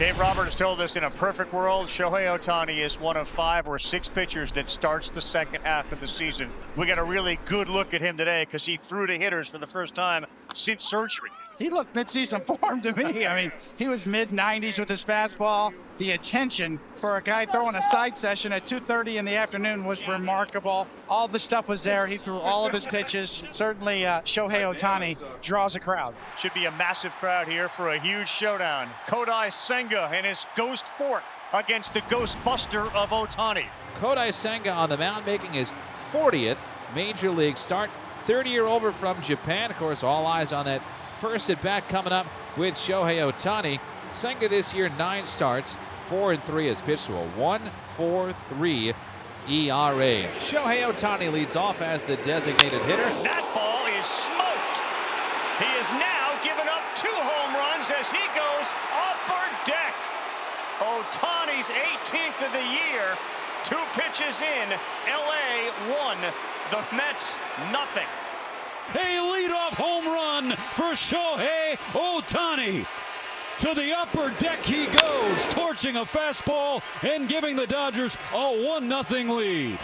Dave Roberts told us in a perfect world, Shohei Ohtani is one of 5 or 6 pitchers that starts the second half of the season. We got a really good look at him today because he threw to hitters for the first time since surgery. He looked mid-season form to me. I mean, he was mid-90s with his fastball. The attention for a guy throwing a side session at 2:30 in the afternoon was remarkable. All the stuff was there. He threw all of his pitches. Certainly, Shohei Ohtani draws a crowd. Should be a massive crowd here for a huge showdown. Kodai Senga and his ghost fork against the Ghostbuster of Ohtani. Kodai Senga on the mound making his 40th Major League start. 30-year-old from Japan. Of course, all eyes on that first at bat coming up with Shohei Ohtani. Senga this year, 9 starts, 4-3 has pitched to a 1.43 ERA. Shohei Ohtani leads off as the designated hitter. That ball is smoked. He is now given up 2 home runs as he goes upper deck. Ohtani's 18th of the year. 2 pitches in. LA 1. The Mets nothing. A leadoff home run for Shohei Ohtani. To the upper deck he goes, torching a fastball and giving the Dodgers a 1-0 lead.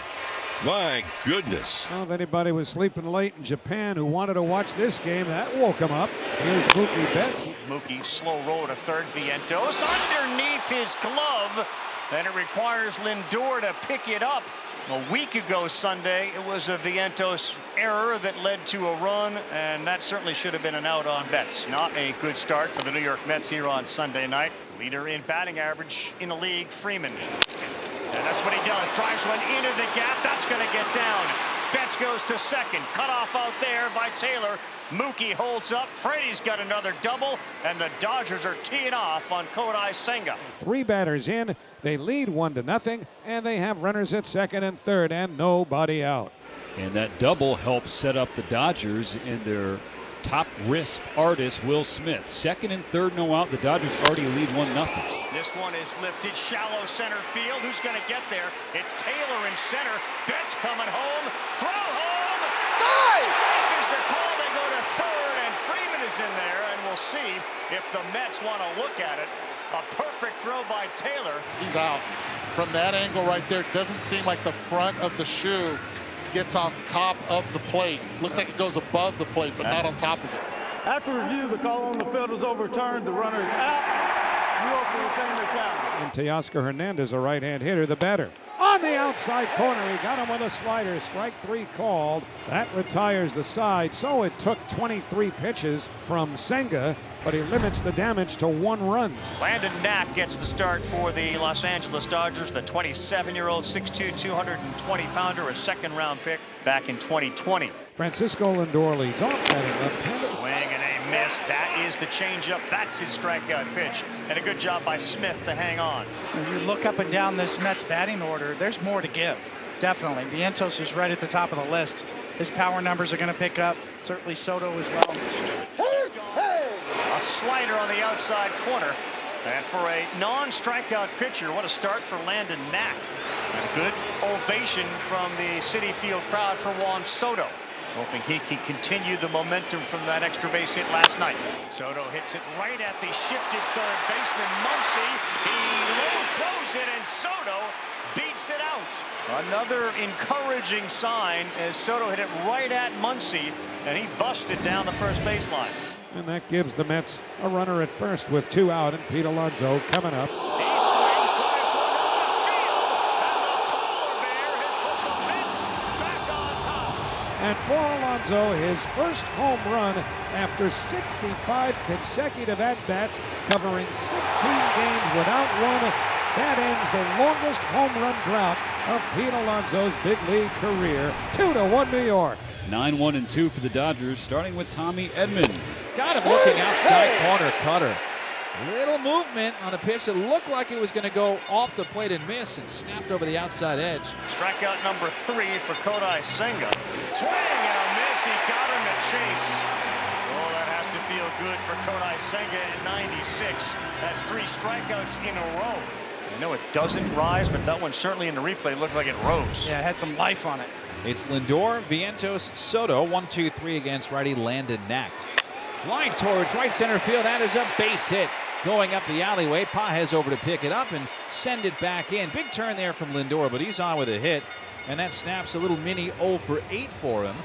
My goodness. Well, if anybody was sleeping late in Japan who wanted to watch this game, that woke him up. Here's Mookie Betts. Mookie slow roll to third. Vientos underneath his glove. And it requires Lindor to pick it up. A week ago Sunday, it was a Vientos error that led to a run, and that certainly should have been an out on Betts. Not a good start for the New York Mets here on Sunday night. Leader in batting average in the league, Freeman. And that's what he does. Drives one into the gap. That's going to get down. Betts goes to second. Cut off out there by Taylor. Mookie holds up. Freddie's got another double, and the Dodgers are teeing off on Kodai Senga. 3 batters in. They lead 1-0, and they have runners at second and third, and nobody out. And that double helps set up the Dodgers in their top risk artist, Will Smith. Second and third, no out. The Dodgers already lead 1-0. This one is lifted shallow center field. Who's going to get there? It's Taylor in center. Betts coming home. Throw home. Nice! Safe is the call. They go to third, and Freeman is in there, and we'll see if the Mets want to look at it. A perfect throw by Taylor. He's out. From that angle right there, doesn't seem like the front of the shoe gets on top of the plate. Looks like it goes above the plate, but not on top of it. After review, the call on the field is overturned. The runner is out. You open retain their challenge. And Teoscar Hernandez, a right-hand hitter, the batter. On the outside corner, he got him with a slider. Strike 3 called. That retires the side. So it took 23 pitches from Senga, but he limits the damage to 1 run. Landon Knack gets the start for the Los Angeles Dodgers. The 27-year-old, 6'2", 220-pounder, a second-round pick back in 2020. Francisco Lindor leads off, batting left-handed. Swing and a miss. That is the changeup. That's his strikeout pitch. And a good job by Smith to hang on. When you look up and down this Mets batting order, there's more to give. Definitely. Vientos is right at the top of the list. His power numbers are going to pick up. Certainly Soto as well. A slider on the outside corner. And for a non-strikeout pitcher, what a start for Landon Knack. A good ovation from the Citi Field crowd for Juan Soto. Hoping he can continue the momentum from that extra base hit last night. Soto hits it right at the shifted third baseman, Muncy. He low throws it, and Soto beats it out. Another encouraging sign as Soto hit it right at Muncy, and he busted down the first baseline. And that gives the Mets a runner at first with 2 out, and Pete Alonso coming up. He swings, drives one to left field, and the polar bear has put the Mets back on top. And for Alonso, his first home run after 65 consecutive at-bats, covering 16 games without one. That ends the longest home run drought of Pete Alonso's big league career. 2-1 New York. 9-1-2 for the Dodgers, starting with Tommy Edman. Got him looking outside corner, cutter. Little movement on a pitch that looked like it was going to go off the plate and miss, and snapped over the outside edge. Strikeout number 3 for Kodai Senga. Swing and a miss. He got him to chase. Oh, that has to feel good for Kodai Senga at 96. That's 3 strikeouts in a row. I know it doesn't rise, but that one certainly in the replay looked like it rose. Yeah, it had some life on it. It's Lindor, Vientos, Soto, 1-2-3 against righty Landon Knack. Line towards right center field. That is a base hit. going up the alleyway. Pages over to pick it up and send it back in. Big turn there from Lindor, but he's on with a hit. And that snaps a little mini 0 for 8 for him.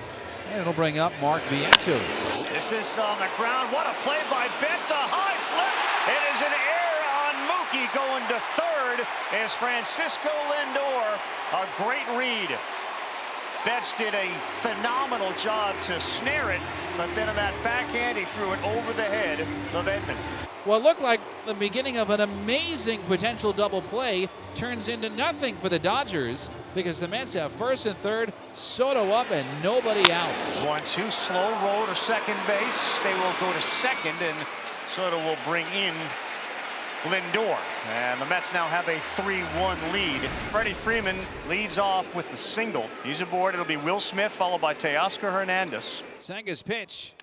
And it'll bring up Mark Vientos. This is on the ground. What a play by Betts. A high flip. It is an error on Mookie going to third as Francisco Lindor. A great read. Betts did a phenomenal job to snare it, but then in that backhand, he threw it over the head of Edman. Well, it looked like the beginning of an amazing potential double play turns into nothing for the Dodgers because the Mets have first and third, Soto up and nobody out. 1-2, slow roll to second base. They will go to second, and Soto will bring in Lindor. And the Mets now have a 3-1 lead. Freddie Freeman leads off with the single. He's aboard. It'll be Will Smith, followed by Teoscar Hernandez. Senga's pitch.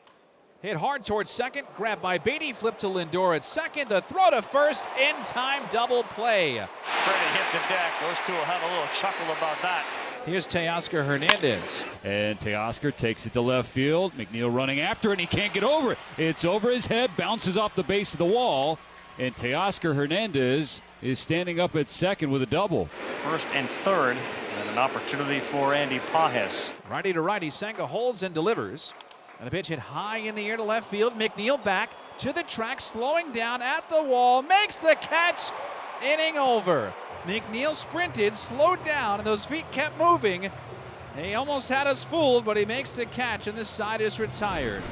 Hit hard towards second, grabbed by Beatty, flip to Lindor at second, the throw to first, in time double play. Freddie hit the deck. Those two will have a little chuckle about that. Here's Teoscar Hernandez. And Teoscar takes it to left field. McNeil running after it, and he can't get over it. It's over his head, bounces off the base of the wall, and Teoscar Hernandez is standing up at second with a double. First and third, and an opportunity for Andy Pages. Righty to righty, Senga holds and delivers. And the pitch hit high in the air to left field. McNeil back to the track, slowing down at the wall, makes the catch. Inning over. McNeil sprinted, slowed down, and those feet kept moving. He almost had us fooled, but he makes the catch, and this side is retired.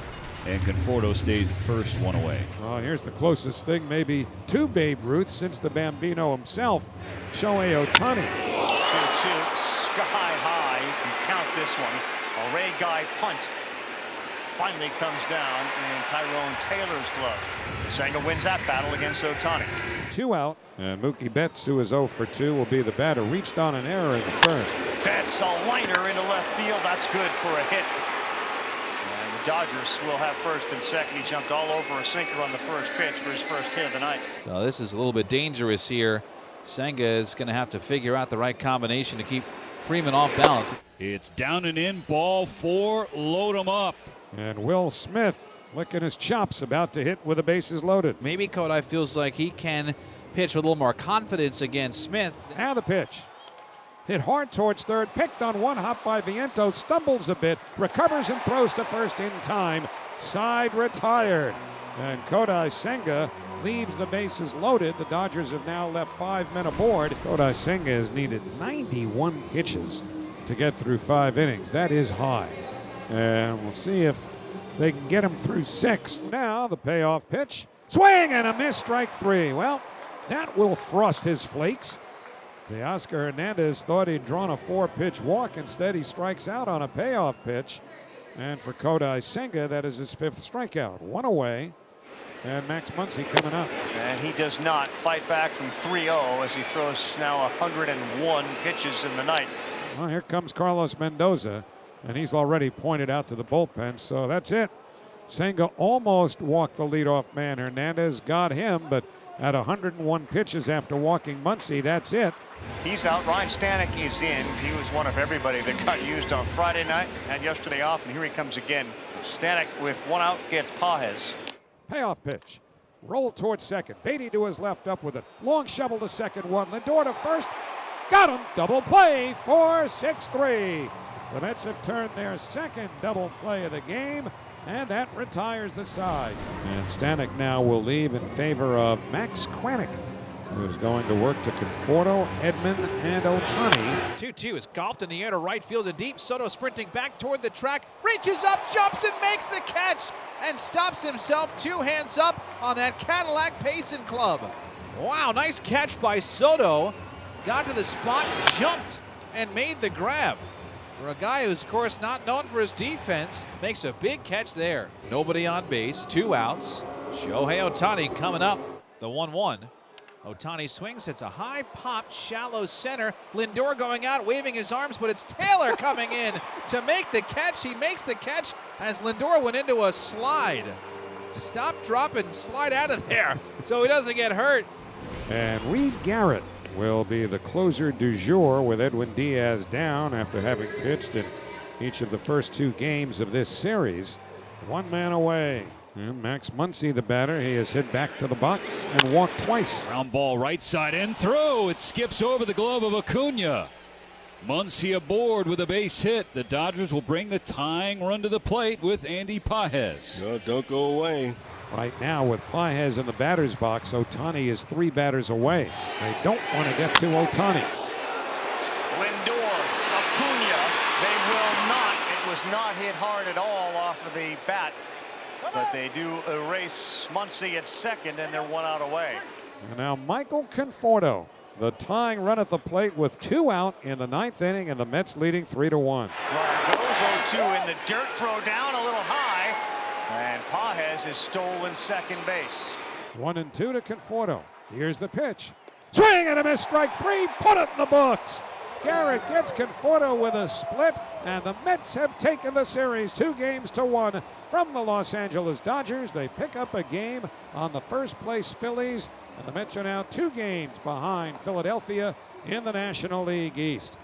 And Conforto stays at first, 1 away. Oh, here's the closest thing maybe to Babe Ruth since the Bambino himself, Shohei Ohtani. 2-2, sky high. You can count this one. A Ray Guy punt finally comes down in Tyrone Taylor's glove. Senga wins that battle against Ohtani. 2 out, and Mookie Betts, who is 0 for 2, will be the batter. Reached on an error in the first. Betts, a liner into left field. That's good for a hit. And the Dodgers will have first and second. He jumped all over a sinker on the first pitch for his first hit of the night. So this is a little bit dangerous here. Senga is going to have to figure out the right combination to keep Freeman off balance. It's down and in, ball 4, load him up. And Will Smith licking his chops, about to hit with the bases loaded. Maybe Kodai feels like he can pitch with a little more confidence against Smith. Now the pitch. Hit hard towards third, picked on one hop by Vientos, stumbles a bit, recovers and throws to first in time. Side retired. And Kodai Senga leaves the bases loaded. The Dodgers have now left 5 men aboard. Kodai Senga has needed 91 pitches to get through 5 innings. That is high. And we'll see if they can get him through 6. Now the payoff pitch. Swing and a miss, strike 3. Well, that will frost his flakes. Teoscar Hernandez thought he'd drawn a 4-pitch walk. Instead, he strikes out on a payoff pitch. And for Kodai Senga, that is his 5th strikeout. 1 away. And Max Muncy coming up. And he does not fight back from 3-0 as he throws now 101 pitches in the night. Well, here comes Carlos Mendoza. And he's already pointed out to the bullpen, so that's it. Senga almost walked the leadoff man. Hernandez got him, but at 101 pitches after walking Muncy, that's it. He's out. Ryan Stanek is in. He was one of everybody that got used on Friday night, had yesterday off, and here he comes again. So Stanek with 1 out gets Pages. Payoff pitch. Roll towards second. Beatty to his left up with it. Long shovel to second, 1. Lindor to first. Got him. Double play for 6-3. The Mets have turned their 2nd double play of the game, and that retires the side. And Stanek now will leave in favor of Max Kranick, who's going to work to Conforto, Edman, and Ohtani. 2-2 is golfed in the air to right field and deep. Soto sprinting back toward the track, reaches up, jumps, and makes the catch, and stops himself 2 hands up on that Cadillac Payson Club. Wow, nice catch by Soto. Got to the spot, jumped, and made the grab. For a guy who's, of course, not known for his defense, makes a big catch there. Nobody on base, 2 outs. Shohei Ohtani coming up, the 1-1. Ohtani swings, hits a high pop, shallow center. Lindor going out, waving his arms, but it's Taylor coming in to make the catch. He makes the catch as Lindor went into a slide. Stop, drop, and slide out of there so he doesn't get hurt. And Reed Garrett will be the closer du jour with Edwin Diaz down after having pitched in each of the first 2 games of this series. 1 man away. And Max Muncy, the batter, he is hit back to the box and walked twice. Ground ball right side and through. It skips over the glove of Acuna. Muncy aboard with a base hit. The Dodgers will bring the tying run to the plate with Andy Pages. No, don't go away. Right now, with Pages in the batter's box, Ohtani is 3 batters away. They don't want to get to Ohtani. Lindor, Acuna, they will not. It was not hit hard at all off of the bat. But they do erase Muncy at second, and they're 1 out away. And now Michael Conforto, the tying run at the plate with 2 out in the 9th inning, and the Mets leading 3-1. Goes 0-2 in the dirt, throw down a little high, and Pages is stolen second base. 1-2 to Conforto. Here's the pitch. Swing and a miss, strike 3. Put it in the books. Garrett gets Conforto with a split, and the Mets have taken the series 2-1 from the Los Angeles Dodgers. They pick up a game on the first-place Phillies, and the Mets are now 2 games behind Philadelphia in the National League East.